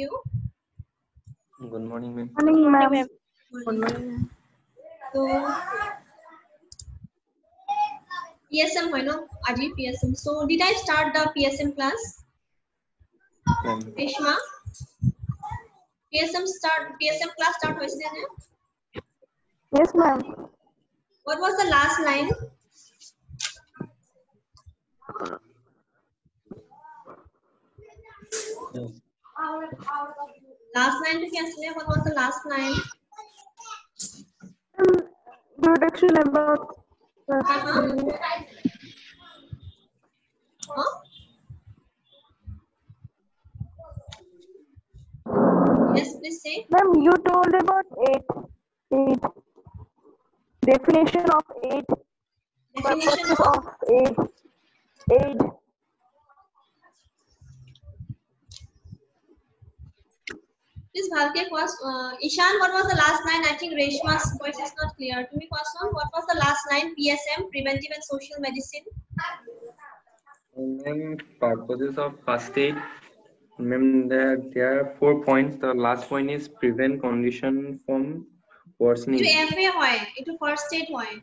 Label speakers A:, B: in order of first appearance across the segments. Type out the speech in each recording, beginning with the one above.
A: you.
B: Good morning, ma'am.
C: Morning, ma'am.
A: Good morning. So, PSM hoy no, aji PSM. So, did I start the PSM class?
B: Ma'am.
A: Reshma, PSM class start hoise ne?
C: Yes, ma'am.
A: What was the last line?
B: Yes.
A: Last line to kya asle? What was the last line?
C: Introduction about
A: Huh? Yes, please say.
C: ma'am, you told about eight definition of eight,
A: Definition
C: purposes
A: of
C: of eight.
A: Please bhalke Ishan, what was the last line? I think Reshma's voice is not clear. To me, question, what was the last line? PSM, preventive and social medicine.
B: Ma'am, purposes of first aid. Ma'am, there are 4 points. The last point is prevent condition from worsening.
A: Itu FA hoy, itu first aid hoy.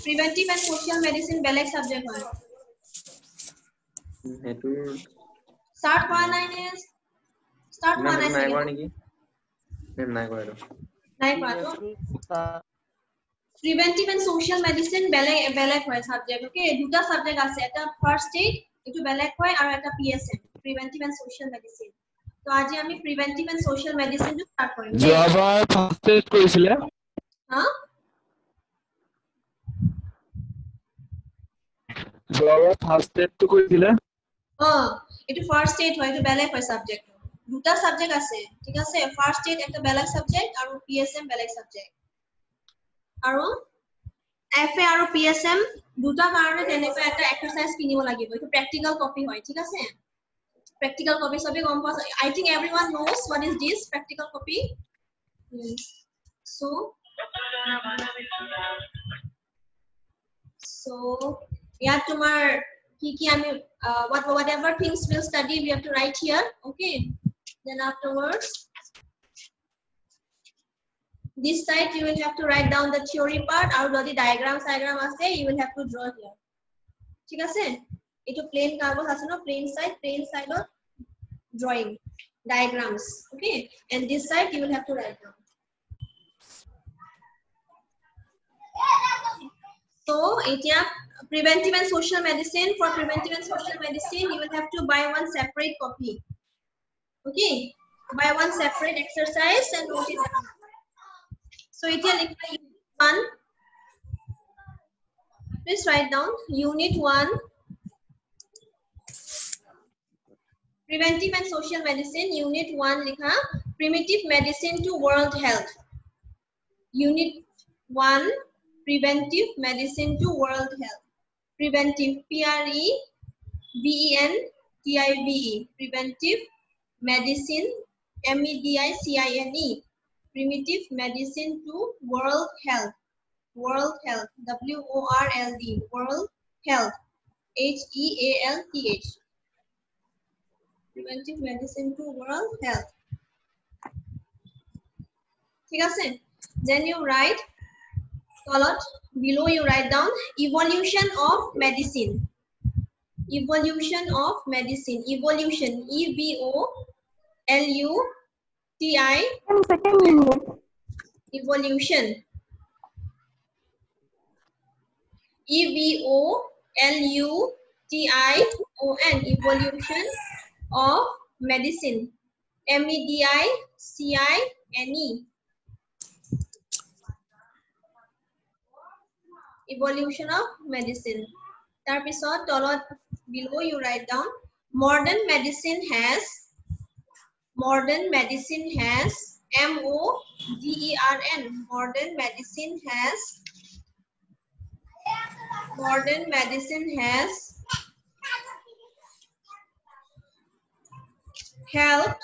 A: Preventive and social medicine beleg subject hoy. Start hoa nai ne? Start hoa nai
B: নাই
A: sage.
B: কৰা নেকি? Ma'am, নাই কৰা এইটো।
A: Nai kora to. Preventive and social medicine beleg hoy subject. Okay, duta subject ase. Eta first aid, itu beleg hoy aru eta PSM, preventive and social medicine. So আজি আমি preventive and social medicine to start korim.
D: যোৱাবাৰ first add কৰিছিলে
A: Ha?
D: যোৱাবাৰ first এডটো কৰিছিলে
A: এটো first aid হয় এটো বেলেগ হয় সাবজেক্ট দুটা সাবজেক্ট আছে ঠিক আছে ফার্স্ট এড একটা বেলেগ সাবজেক্ট আৰু পিএসএম বেলেগ সাবজেক্ট আৰু এফএ আৰু পিএসএম দুটা কাৰণে তেনেকৈ একটা এক্সারসাইজ কিনিব লাগিব এটো প্র্যাকটিক্যাল কপি হয় ঠিক আছে প্র্যাকটিক্যাল কপি সবে গম পাছ I think everyone knows what is this practical copy so yeah tomar ki ami whatever things we'll study we have to write here okay then afterwards this side you will have to write down the theory part or the diagram ase you will have to draw here ঠিক আছে eto plain কাগজ আছে no plain side of drawing diagrams okay and this side you will have to write down so etia preventive and social medicine for preventive and social medicine you will have to buy one separate copy okay buy one separate exercise and note it down so etia likha unit 1 please write down unit 1 preventive and social medicine unit 1 likha primitive medicine to world health unit 1 preventive medicine to world health preventive PREVENTIVE preventive medicine MEDICINE primitive medicine to world health world health WORLD world health HEALTH preventive medicine to world health ঠিক আছে then you write column below you write down evolution of medicine evolution of medicine evolution EVOLUTI
C: And second unit.
A: evolution EVOLUTION evolution of medicine MEDICINE evolution of medicine tarpisot tolot below you write down modern medicine has MODERN modern medicine has helped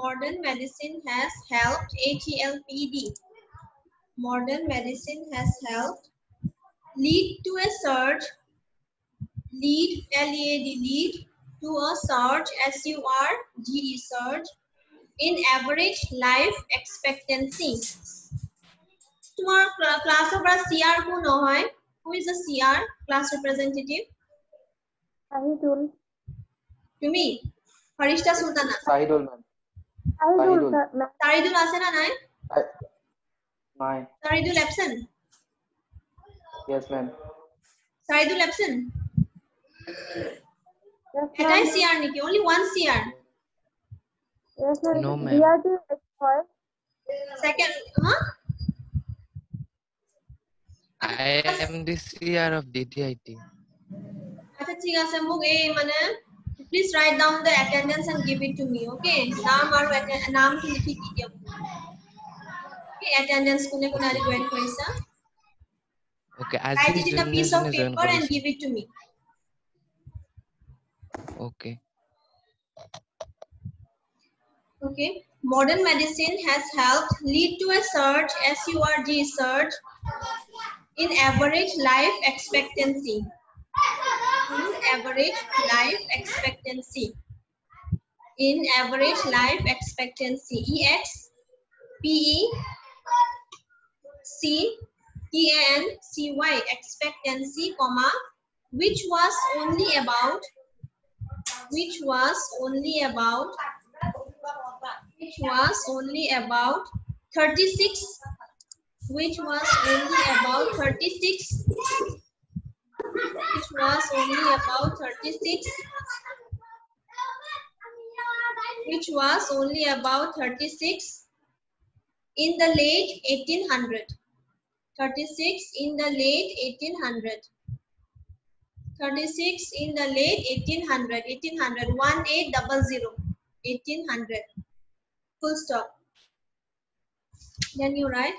A: modern medicine has helped HELPD modern medicine has helped lead to a surge lead LEAD lead to a surge, surge, surge in average life expectancy. Tomorrow class of CR who know hai? Who is a CR class representative?
C: Sahidul.
A: To me, Farishta Sultana.
B: Sahidul ma'am.
C: Sahidul.
A: Saridul ase na nai?
B: Nine.
A: Saridul absent.
B: Yes ma'am.
A: Saridul absent.
C: Yes,
A: Etai
C: ma'am.
A: CR niki? Only one CR.
C: Yes, ma'am.
E: No, ma'am.
C: DRT হয়.
A: Second, huh?
E: I am the CR of DTIT.
A: আচ্ছা ঠিক আছে মোক এই মানে please write down the attendance and give it to me, okay? নাম আৰু নামটো লিখি দি দিয়ক। Okay, attendance কোনে কোনে আজি join কৰিছা?
E: Okay,
A: Write
E: আজি
A: it in a
E: যোনে
A: piece of
E: যোনে join
A: paper and
E: কৰিছে।
A: give it to me.
E: Okay.
A: Okay, modern medicine has helped lead to a surge, surge, surge in average life expectancy. In average life expectancy. In average life expectancy. EX, PE, CTANCY expectancy, comma, which was only about 36, which was only about 36 in the late 1800. 36 in the late 1800. 36 in the late 1800. 1800. 1800. 1800. Full stop. Then you write.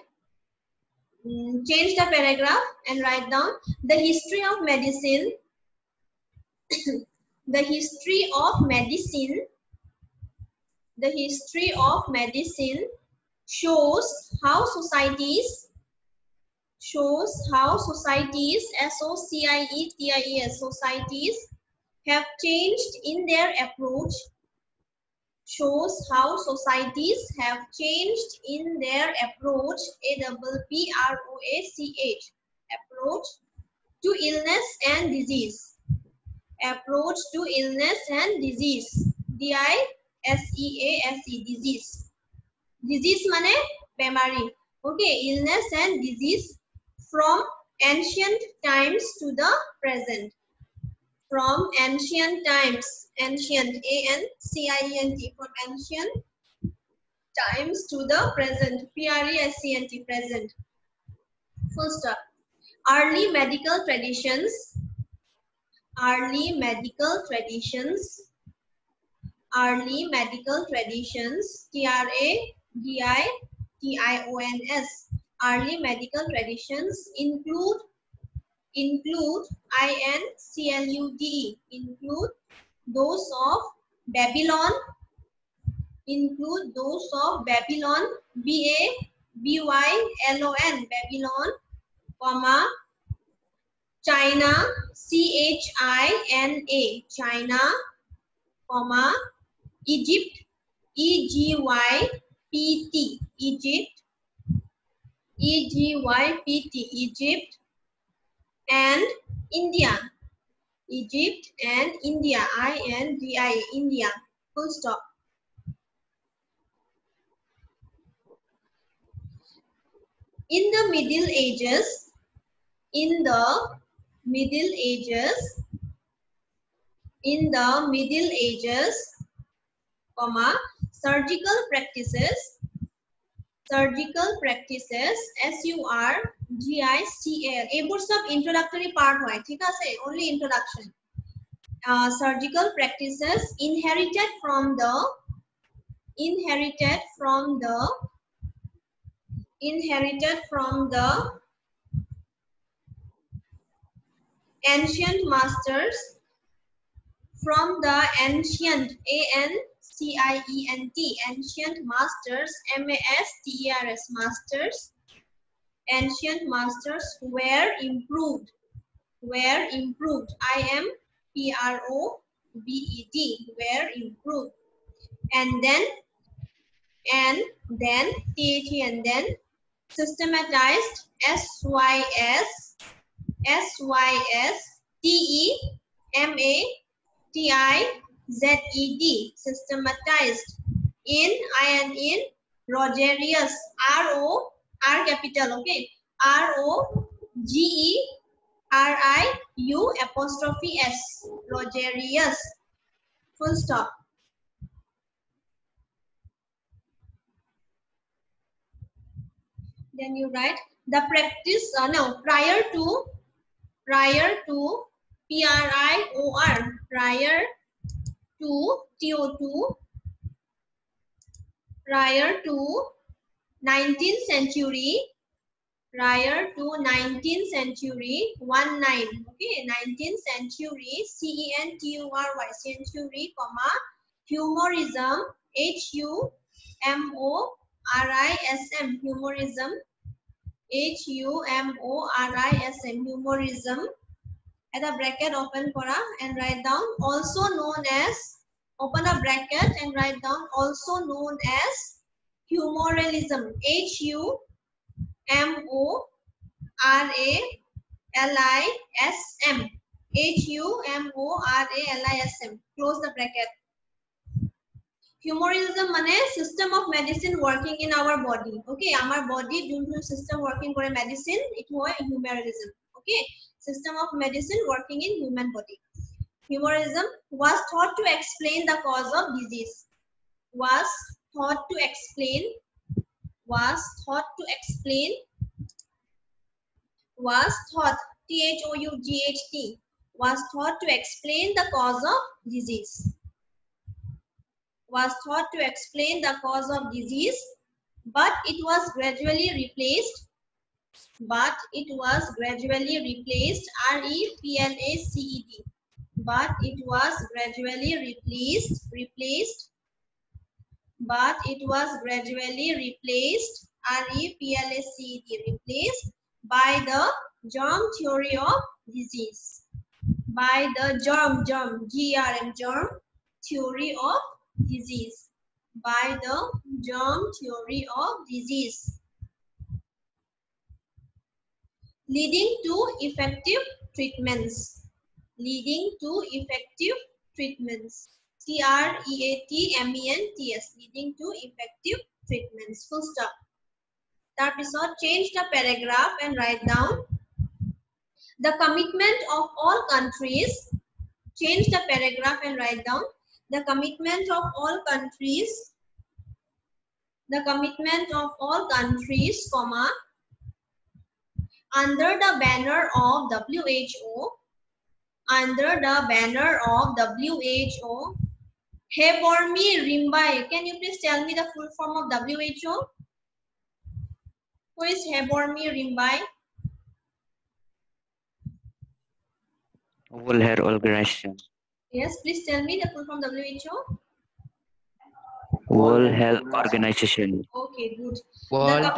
A: Change the paragraph and write down the history of medicine. The history of medicine shows how societies SOCIETIES societies have changed in their approach. Shows how societies have changed in their approach, APPROACH, approach to illness and disease. Approach to illness and disease. DISEASE, disease. Disease mane bemari. Okay, illness and disease from ancient times to the present. From ancient times, ancient, ANCIENT, from ancient times to the present, PRESENT, present. Full stop. Early medical traditions, TRADITIONS, early medical traditions include include those of Babylon, BABYLON, Babylon, comma, China, CHINA, China, comma, Egypt, EGYPT, Egypt, and India, INDIA, India. Full stop. In the Middle Ages, comma, surgical practices, SURGICAL, এইবোৰ সব introductory part হয়, ঠিক আছে? Only introduction. Surgical practices inherited from the ancient masters, from the ancient, ANCIENT, ancient masters, MASTERS, masters, ancient masters were improved, IMPRO, BED, were improved. And then THE, and then systematized, SYSTEMATIZED, systematized, in Rogerius, R capital, okay, ROGERIUS, Rogerius, full stop. Then you write the practice, prior to prior to TO2, prior to 19th century, 19th century, 19, okay, 19th century, CENTURY, century, comma, humorism, HUMORISM, humorism, HUMORISM, humorism, at a bracket open kora and write down, also known as, open a bracket and write down, also known as humoralism, HUMORALISM, HUMORALISM, close the bracket. Humorism mane system of medicine working in our body, okay, our body due system working for medicine, it was humorism, okay, system of medicine working in human body. Humorism was thought to explain the cause of disease, was thought to explain, was thought THOUGHT, was thought to explain the cause of disease, was thought to explain the cause of disease, but it was gradually replaced, REPLACED, but it was gradually replaced, replaced by the germ theory of disease, by the germ theory of disease, by the germ theory of disease, leading to effective treatments, leading to effective treatments, TREATMENTS, leading to effective treatments, full stop. Episode, change the paragraph and write down, the commitment of all countries, change the paragraph and write down, the commitment of all countries, comma, under the banner of WHO, Hebormi Rimbai. Can you please tell me the full form of WHO? Who is Hebormi Rimbai?
F: World Health Organization.
A: Yes, please tell me the full form of WHO.
F: World Health Organization.
A: Okay, good.
E: World Health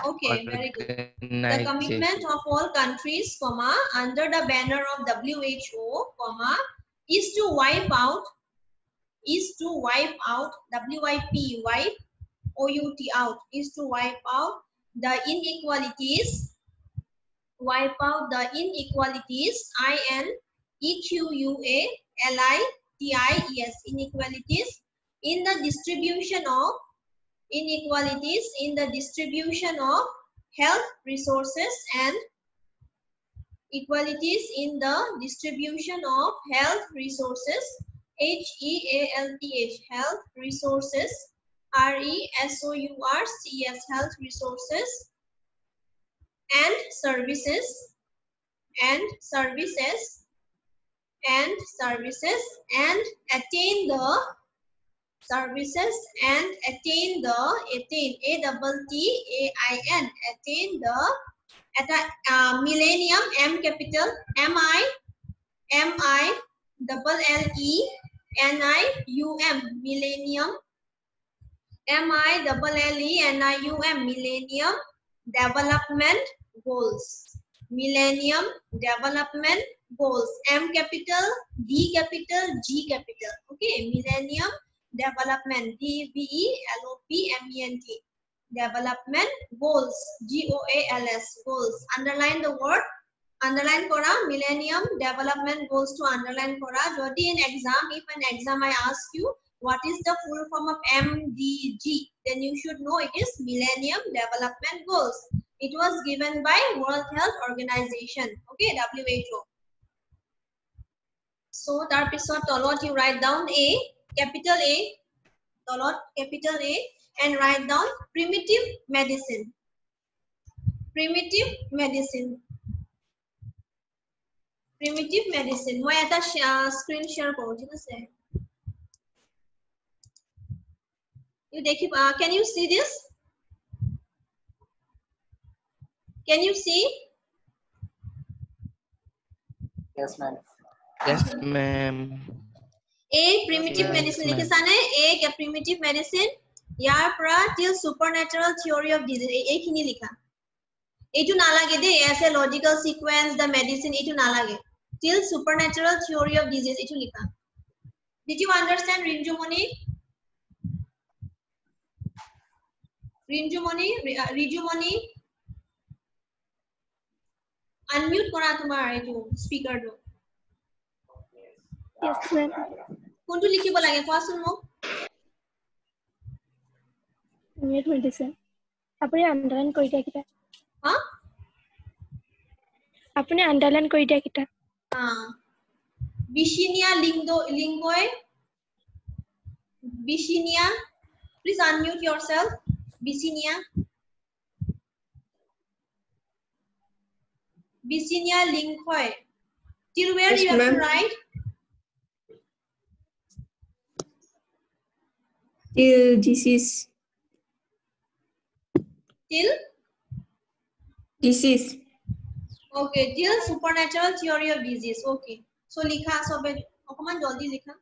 A: Okay, very good. The commitment of all countries, comma, under the banner of WHO, comma, is to wipe out, WIPE, wipe, OUT out, is to wipe out the inequalities, INEQUALITIES, inequalities in the distribution of health resources and equalities in the distribution of health resources, HEALTH, health resources, RESOURCES, health resources, and services, and attain the services and attain the ATTAIN, attain the millennium, M capital, MILLENIUM, millennium, MILLENIUM, millennium development goals, Millennium Development Goals. M capital, D capital, G capital. Okay, Millennium Development, DEVELOPMENT. Development Goals, GOALS, goals. Underline the word. Underline kora, Millennium Development Goals to underline kora. Jodi in exam, if an exam I ask you, what is the full form of MDG? Then you should know it is Millennium Development Goals. It was given by World Health Organization. Okay, WHO. So, tarpisot tolot you write down A, capital A, tolot capital A, and write down primitive medicine. Primitive medicine. Primitive medicine. Moi eta screen share koro, thik ase. You dekhi, can you see this? Can you see?
G: Yes, ma'am.
E: Yes, ma'am.
A: A primitive
E: Yes,
A: medicine
E: ma'am.
A: likhe sane. A kya primitive medicine? Yar pra till supernatural theory of disease. A khini likha. Etu nalage de as a logical sequence the medicine etu nalage. Till supernatural theory of disease etu likha. Did you understand Rinju Moni? Rinju Moni, Riju Moni. Unmute kora tumar etu speaker do.
C: Yes, ma'am.
A: Kuntu likhibo lage koasun mok.
C: Immediate medicine. আপুনি underline কৰি দিয়া কিটা।
A: Ha?
C: আপুনি underline কৰি দিয়া কিটা।
A: Bishinia lingoi. Bishinia. Please unmute yourself. Bishinia. Bishinia lingoi. Till where you have to write?
H: Till disease.
A: Till?
H: Disease.
A: Okay, till supernatural theory of disease. Okay. So likha sobe okaman joldi likha.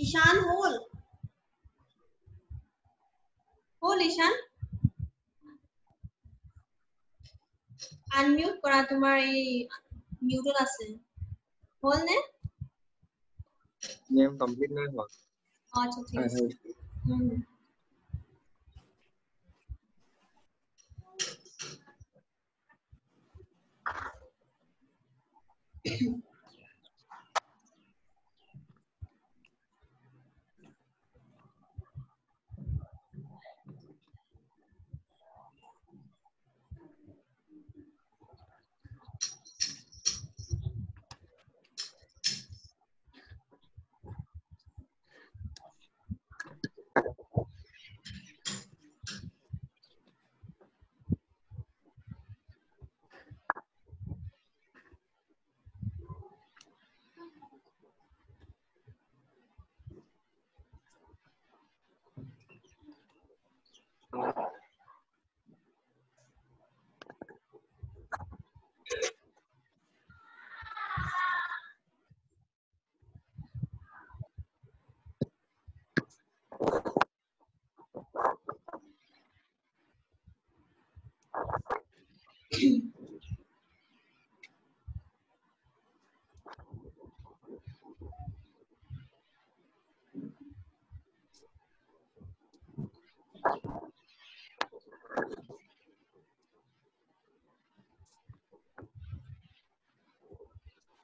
A: Ishan hold. Hold Ishan. Unmute kora tumar ei mute ase. Hold ne?
B: Name complete nahi hua.
A: Acha thik ase.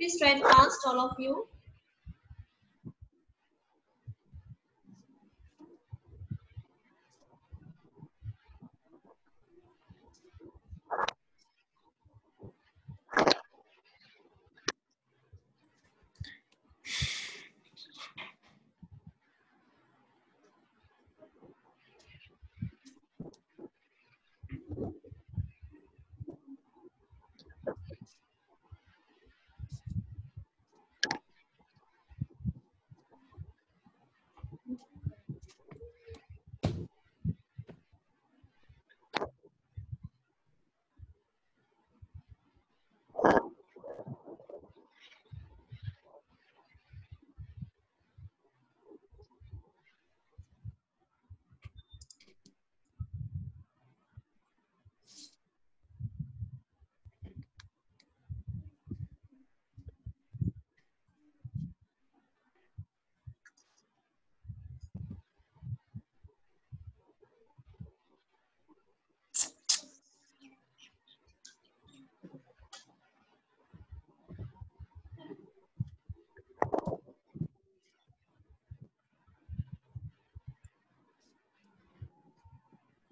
A: Please write fast, all of you.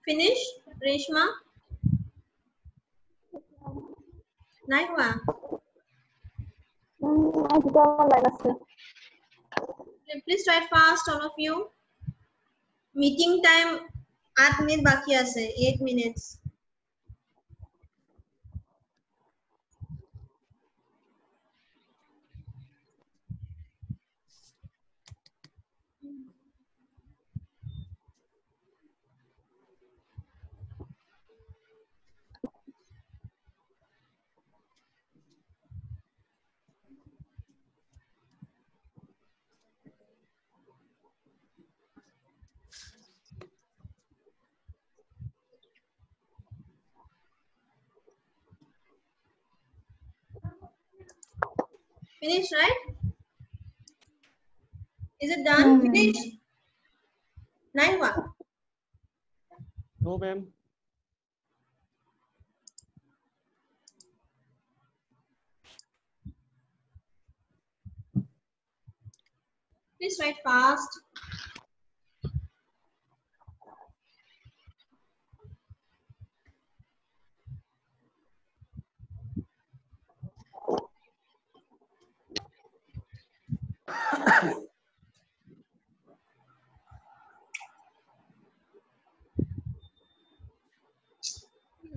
A: Finish, Reshma? নাই হোৱা? Please write fast, all of you. Meeting time 8 minutes বাকি আছে, 8 minutes. Finish, right? Is it done? Finish? নাই হোৱা?
D: No, ma'am.
A: Please write fast.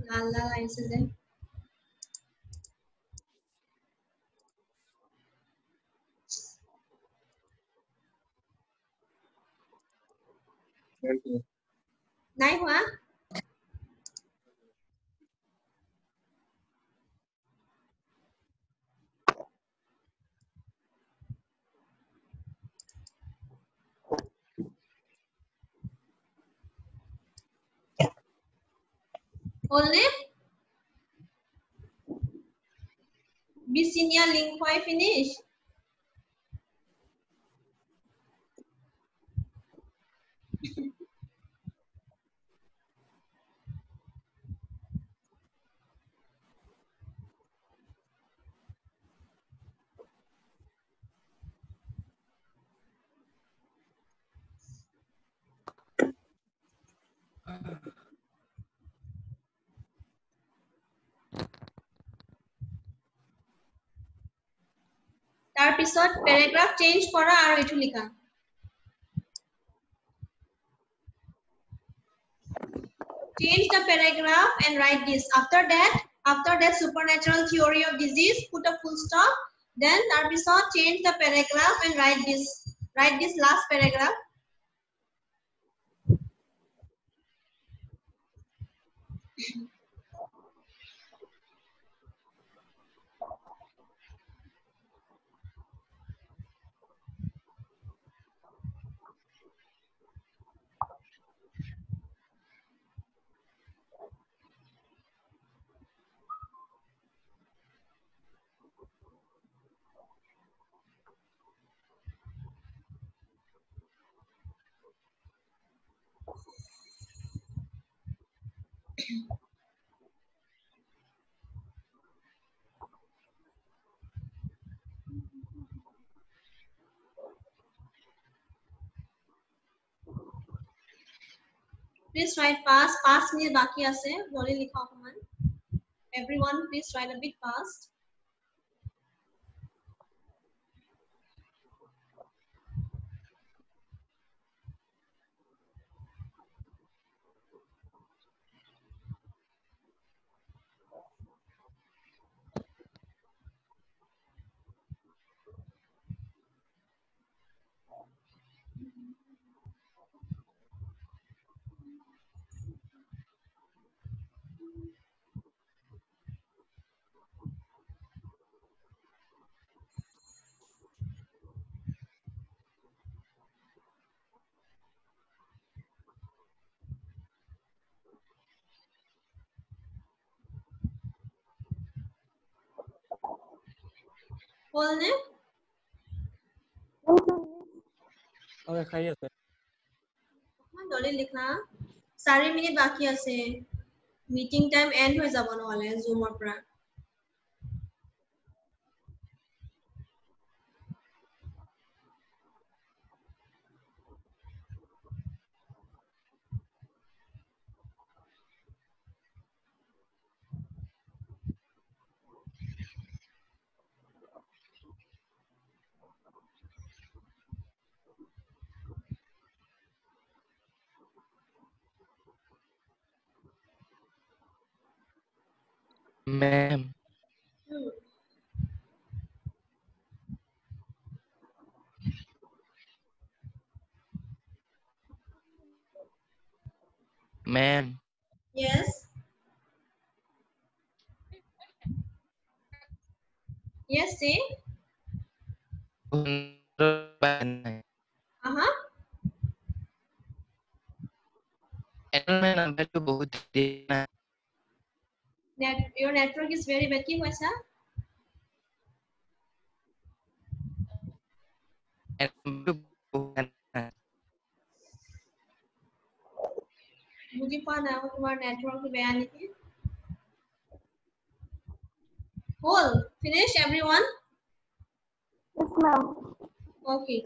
A: লাল লাল আহিছে যে। নাই হোৱা? Only Bisinia link why finish? তাৰ পিছত paragraph change কৰা আৰু এটো লিখা। Change the paragraph and write this. After that supernatural theory of disease, put a full stop. Then তাৰ পিছত change the paragraph and write this. Write this last paragraph. Please write fast. Fast means baki ase. Jolly likha okaman. Everyone, please write a bit fast. Bolne?
D: Okay, खाई আছে.
A: Jolly likhna. 4 minute baki ase. Meeting time end hoi jabo নহলে Zoom or pra.
E: Ma'am, ma'am,
A: Yes. Yes, say. Uh-huh.
E: number to both
A: Your network is very bad. Ki hoisa? বুজি পোৱা নাই তোমাৰ নেটৱৰ্কটো বেয়া নেকি? Whole. Finish everyone?
C: Yes, ma'am.
A: Okay.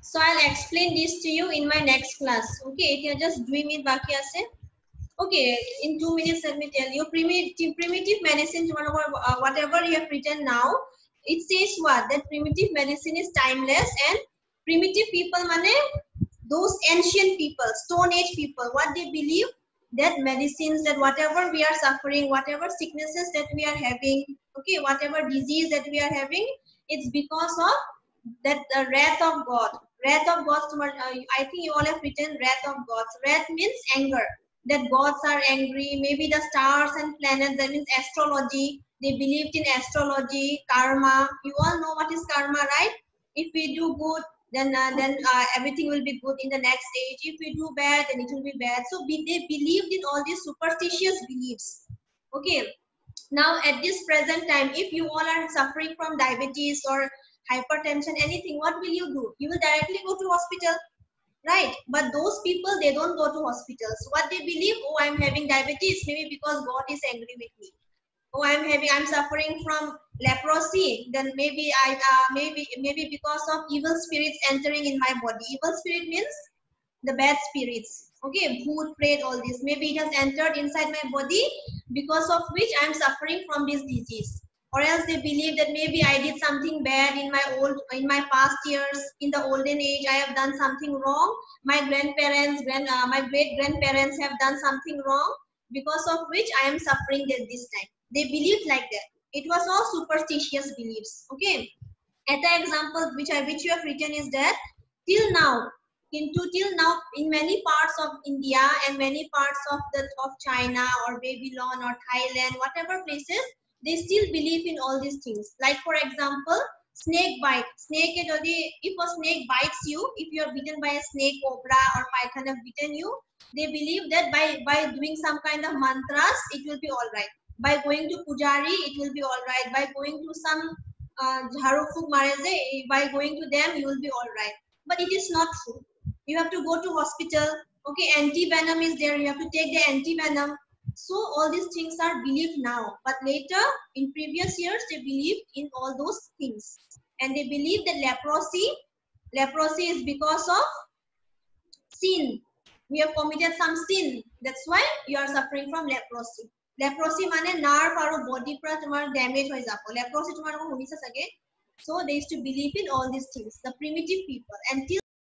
A: So I'll explain this to you in my next class. Okay, if you're just 2 minutes baki ase. Okay, in 2 minutes let me tell you. Primitive medicine, whatever you have written now, it says what? That primitive medicine is timeless, and primitive people mane those ancient people, stone age people, what they believe, that medicines, that whatever we are suffering, whatever sicknesses that we are having, okay, whatever disease that we are having, it's because of that the wrath of God. Wrath of God, I think you all have written wrath of God. Wrath means anger, that gods are angry, maybe the stars and planets, that means astrology. They believed in astrology, karma. You all know what is karma, right? If we do good, then everything will be good in the next stage. If we do bad, then it will be bad. So they believed in all these superstitious beliefs. Okay, now at this present time, if you all are suffering from diabetes or hypertension, anything, what will you do? You will directly go to hospital, right? But those people, they don't go to hospitals. What they believe, oh, I'm having diabetes, maybe because God is angry with me. Oh, I'm suffering from leprosy, then maybe maybe because of evil spirits entering in my body. Evil spirit means the bad spirits. Okay, bhoot, pret, all this, maybe it has entered inside my body, because of which I'm suffering from this disease. Or else they believe that maybe I did something bad in my past years, in the olden age, I have done something wrong. My grandparents, my great grandparents have done something wrong, because of which I am suffering this time. They believed like that. It was all superstitious beliefs. Okay. At the example which you have written is that till now, in many parts of India and many parts of China or Babylon or Thailand, whatever places, they still believe in all these things. Like for example, snake bite. If a snake bites you, if you are bitten by a snake, cobra or python have bitten you, they believe that by doing some kind of mantras, it will be all right. By going to pujari, it will be all right. By going to some Jharufuk Mareze, by going to them, you will be all right. But it is not true. You have to go to hospital. Okay, anti-venom is there. You have to take the anti-venom. So all these things are believed now. But later, in previous years, they believed in all those things. And they believe that leprosy is because of sin. we have committed some sin. That's why you are suffering from leprosy. Leprosy মানে nerve আৰু body পৰা তোমাৰ damage হৈ যাব. Leprosy তোমাৰ শুনিছা চাগে? So they used to believe in all these things. The primitive people until